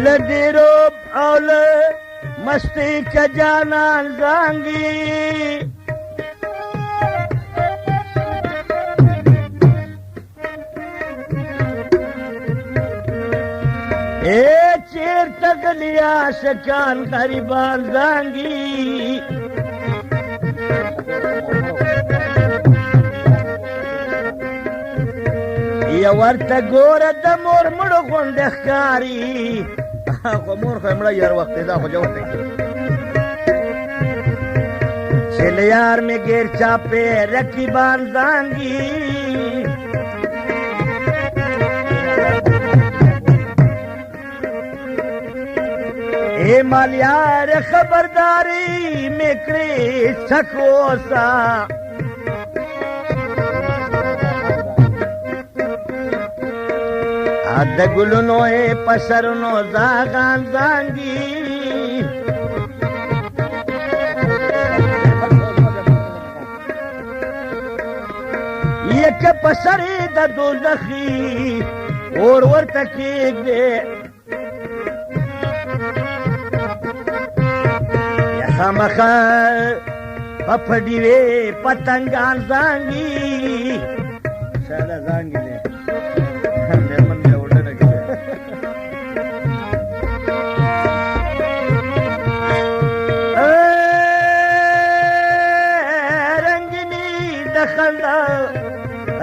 لدیروب اول مستی کا جانان زانگی اے چیر تک لیا شکان غریبان زانگی یا ورته ګوره د مور مړو غوندې ښکاري خو مور خو یې مړه یار وخت دا خو جواب دی چې له یار مې ګیر چاپې رقیبان زانګي اے مالیار خبرداری مې کړې سکوسا د ګلونو یې په سرونو زاغان زانګي یک په سر یې د دوزخي اور ورته کېږدې یا خامخا په پډیوې پتنګان زانګي شاله زانګي دی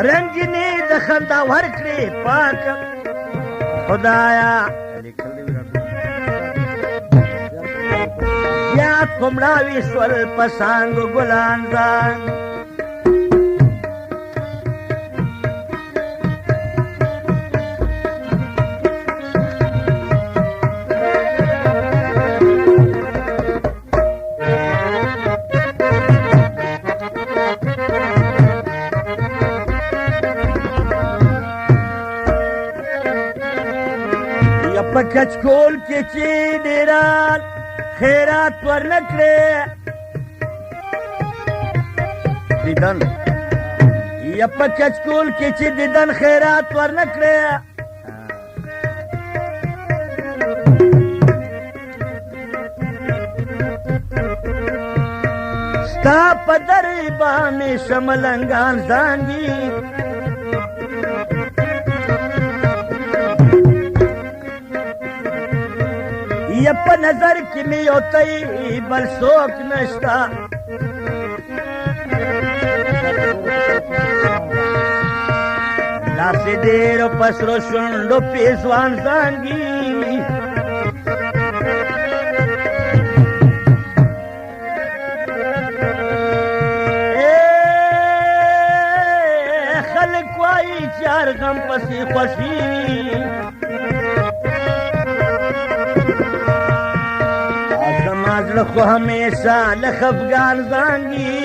رنگینی د خندا ورکړې پاک خدایا یا کومړاوي سول پسانګ ګلان ځان په کچکول کې چې ډېران خیرات ورنکړې دیدن یا په کچکول کې چې دیدن خیرات ورنکړې ستا په درې باندې شملنګان زانګي یا په نظر کې مې یو تی بل څوک نشته داسې ډېرو په سرو شونډو پیزوان زانګي خلک وایي چې هر غم پسې خوښي زړه خو همیشه له خفګان زانګي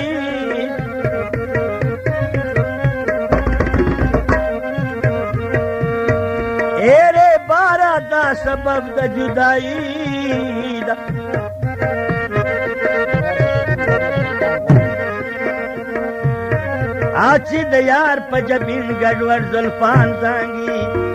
ایرې باره دا سبب د جدایي ده چې د یار په جبین ګډوډ زلفان زانګي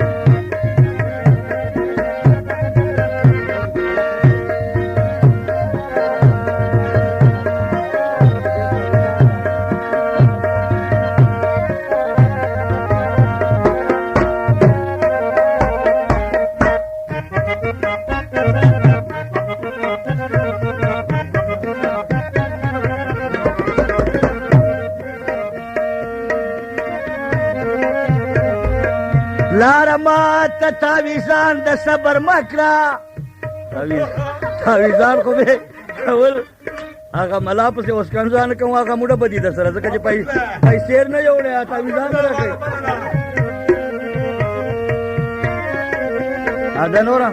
لارما تتاویزان د صبر مکړه تاویزان خو به کول هغه ملا پسې اوس کنځان کوم هغه موډه بدی در سره ځکه چې پیسې نه جوړه تاویزان راکړي اده نورا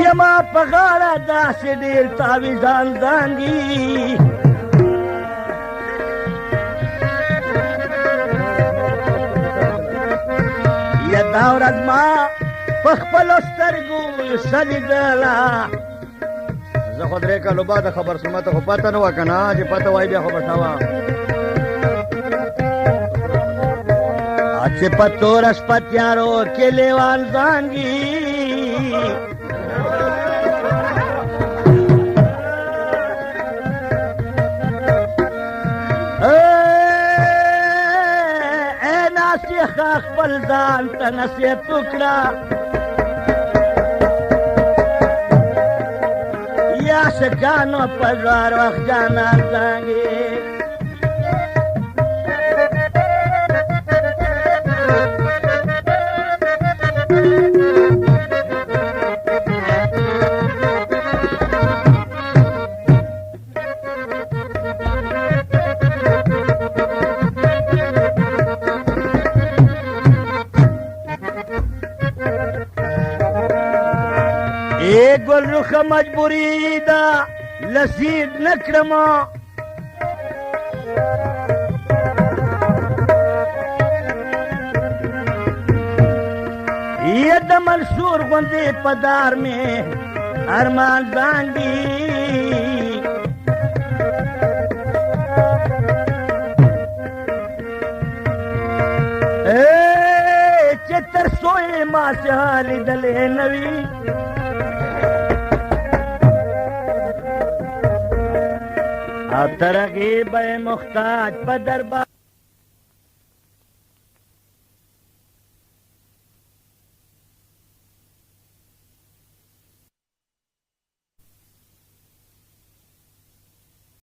یما په غاړه داسې ډېر تاویزان دانګي یا دا ورځ ما په خپلو سترګو ښه لیدله زه خو 3 کالو بعد خبر شوم ته خو پته نه وه که نه چې پته وای بیا خو به ښه وه چې په توره شپه تیارو کې لیوان زانګي ای ناسیخه خپل ځان ته نصیحت وکړه یا شکانو په ژوار وخت جانان زانګي گل رخ مجبوری دا لسید نکرما یہ دا منصور غندے پدار میں ارمان زانگی چتر سوئے ماں سے حالی دلے نوی ترغیب محتاج په دربار